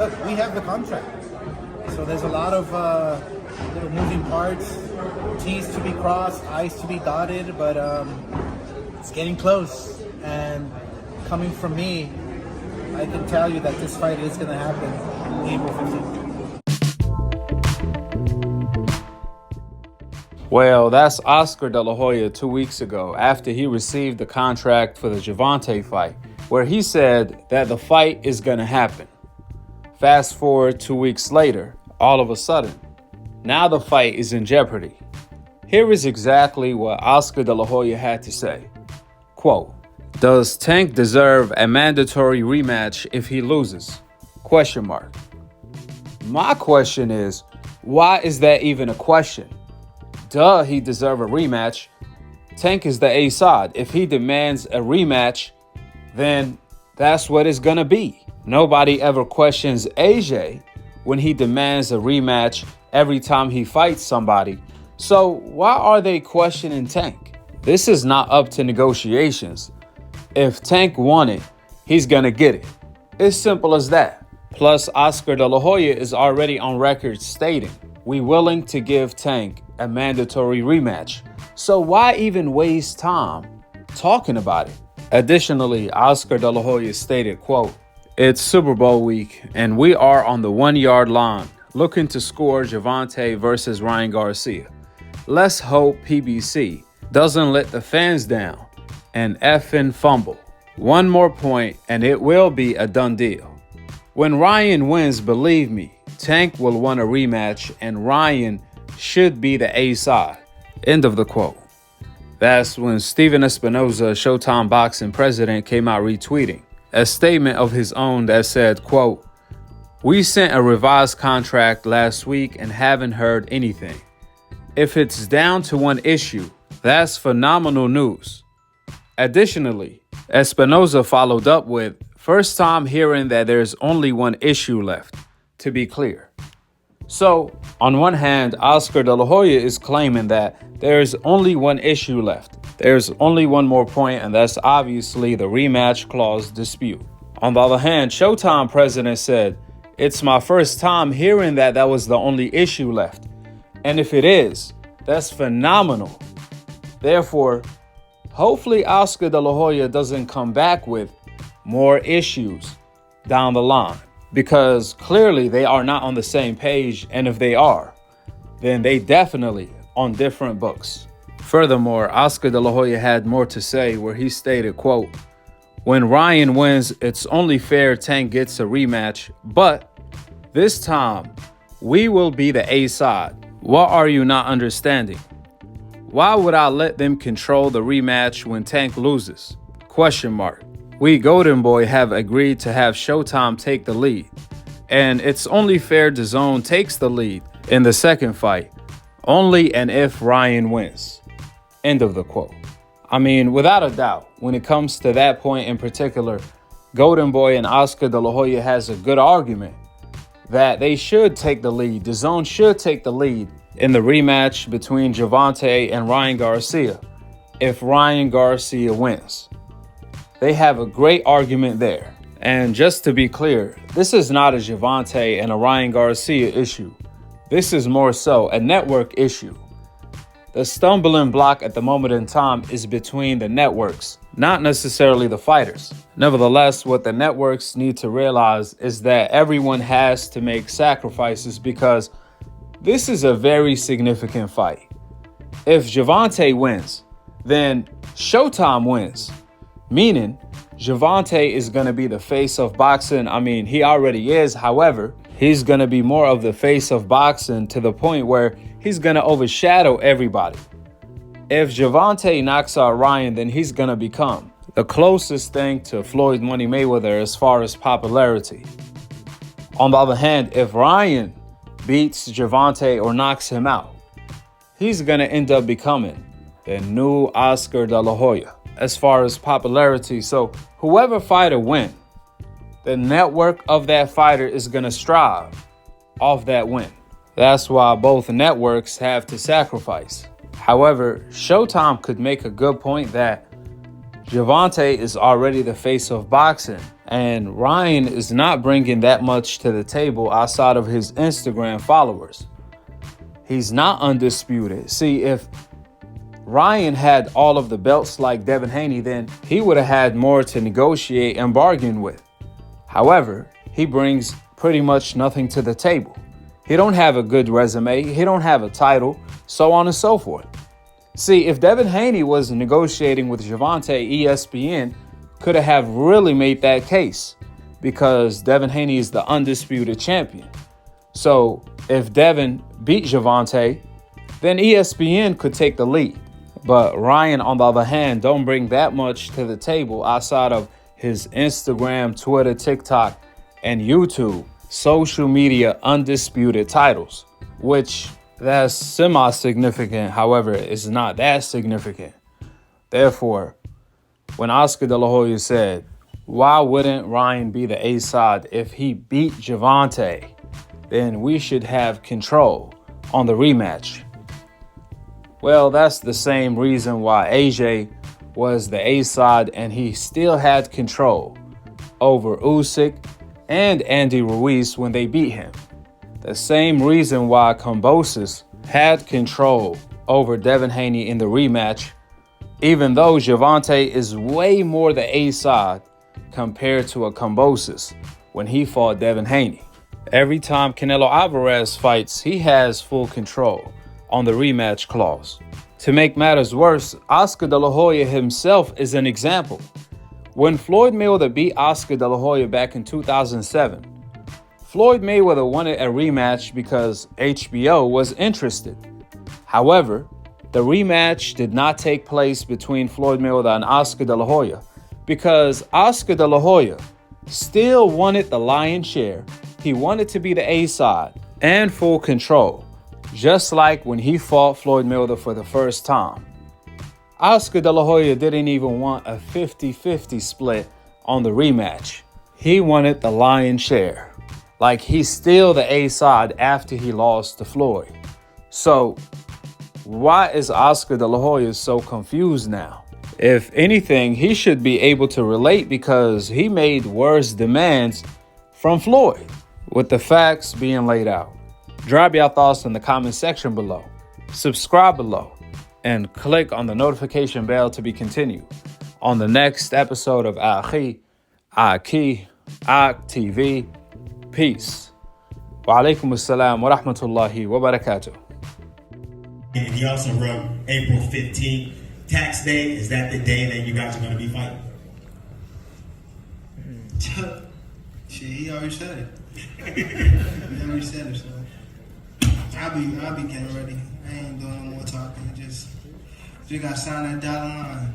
look, we have the contract. So there's a lot of little moving parts, T's to be crossed, I's to be dotted, but it's getting close. And coming from me, I can tell you that this fight is going to happen April 15th. Well, that's Oscar De La Hoya 2 weeks ago after he received the contract for the Gervonta fight, where he said that the fight is going to happen. Fast forward 2 weeks later, all of a sudden, now the fight is in jeopardy. Here is exactly what Oscar De La Hoya had to say. Quote, "Does Tank deserve a mandatory rematch if he loses? Question mark. My question is, why is that even a question? Duh, he deserve a rematch. Tank is the A side. If he demands a rematch, then that's what it's gonna be. Nobody ever questions AJ when he demands a rematch every time he fights somebody. So why are they questioning Tank? This is not up to negotiations. If Tank won it, he's gonna get it. It's simple as that. Plus, Oscar De La Hoya is already on record stating, we willing to give Tank a mandatory rematch. So why even waste time talking about it? Additionally, Oscar De La Hoya stated, quote, "It's Super Bowl week and we are on the 1 yard line looking to score Gervonta versus Ryan Garcia. Let's hope PBC doesn't let the fans down and effing fumble. One more point and it will be a done deal. When Ryan wins, believe me, Tank will want a rematch and Ryan should be the A side." End of the quote. That's when Steven Espinoza, Showtime Boxing president, came out retweeting a statement of his own that said, quote, "We sent a revised contract last week and haven't heard anything. If it's down to one issue, that's phenomenal news." Additionally, Espinoza followed up with, "First time hearing that there's only one issue left, to be clear." So, on one hand, Oscar De La Hoya is claiming that there's only one issue left. There's only one more point, and that's obviously the rematch clause dispute. On the other hand, Showtime president said, "It's my first time hearing that was the only issue left. And if it is, that's phenomenal. Therefore, hopefully Oscar De La Hoya doesn't come back with more issues down the line, because clearly they are not on the same page, and if they are, then they definitely on different books." Furthermore, Oscar De La Hoya had more to say where he stated, quote, "When Ryan wins, it's only fair Tank gets a rematch, but this time we will be the A side. What are you not understanding? Why would I let them control the rematch when Tank loses? Question mark. We Golden Boy have agreed to have Showtime take the lead, and it's only fair DAZN takes the lead in the second fight, only and if Ryan wins." End of the quote. I mean, without a doubt, when it comes to that point in particular, Golden Boy and Oscar De La Hoya has a good argument that they should take the lead. DAZN should take the lead in the rematch between Gervonta and Ryan Garcia if Ryan Garcia wins. They have a great argument there. And just to be clear, this is not a Gervonta and a Ryan Garcia issue. This is more so a network issue. The stumbling block at the moment in time is between the networks, not necessarily the fighters. Nevertheless, what the networks need to realize is that everyone has to make sacrifices because this is a very significant fight. If Gervonta wins, then Showtime wins, meaning Gervonta is going to be the face of boxing. I mean, he already is. However, he's going to be more of the face of boxing to the point where he's going to overshadow everybody. If Gervonta knocks out Ryan, then he's going to become the closest thing to Floyd Money Mayweather as far as popularity. On the other hand, if Ryan beats Gervonta or knocks him out, he's going to end up becoming the new Oscar De La Hoya as far as popularity. So whoever fighter wins, the network of that fighter is going to strive off that win. That's why both networks have to sacrifice. However, Showtime could make a good point that Gervonta is already the face of boxing, and Ryan is not bringing that much to the table outside of his Instagram followers. He's not undisputed. See, if Ryan had all of the belts like Devin Haney, then he would have had more to negotiate and bargain with. However, he brings pretty much nothing to the table. He don't have a good resume, he don't have a title, so on and so forth. See, if Devin Haney was negotiating with Gervonta, ESPN could have really made that case because Devin Haney is the undisputed champion. So if Devin beat Gervonta, then ESPN could take the lead. But Ryan, on the other hand, don't bring that much to the table outside of his Instagram, Twitter, TikTok, and YouTube social media undisputed titles, which that's semi-significant, however, is not that significant. Therefore, when Oscar De La Hoya said, why wouldn't Ryan be the A-side if he beat Gervonta? Then we should have control on the rematch. Well, that's the same reason why AJ was the A-side and he still had control over Usyk and Andy Ruiz when they beat him. The same reason why Kambosos had control over Devin Haney in the rematch, even though Gervonta is way more the A-side compared to a Kambosos when he fought Devin Haney. Every time Canelo Alvarez fights, he has full control on the rematch clause. To make matters worse, Oscar De La Hoya himself is an example. When Floyd Mayweather beat Oscar De La Hoya back in 2007, Floyd Mayweather wanted a rematch because HBO was interested. However, the rematch did not take place between Floyd Mayweather and Oscar De La Hoya because Oscar De La Hoya still wanted the lion's share. He wanted to be the A-side and full control, just like when he fought Floyd Mayweather for the first time. Oscar De La Hoya didn't even want a 50-50 split on the rematch. He wanted the lion's share. Like he's still the A-side after he lost to Floyd. So why is Oscar De La Hoya so confused now? If anything, he should be able to relate because he made worse demands from Floyd, with the facts being laid out. Drop your thoughts in the comment section below. Subscribe below and click on the notification bell to be continued on the next episode of Aki TV. Peace. Wa alaikum assalam wa rahmatullahi wa barakatuh. And he also wrote April 15th, tax day. Is that the day that you guys are going to be fighting? Shit, he already said it. He already said it, so I'll be getting ready. I ain't doing no more talking. Just gotta sign that dotted line.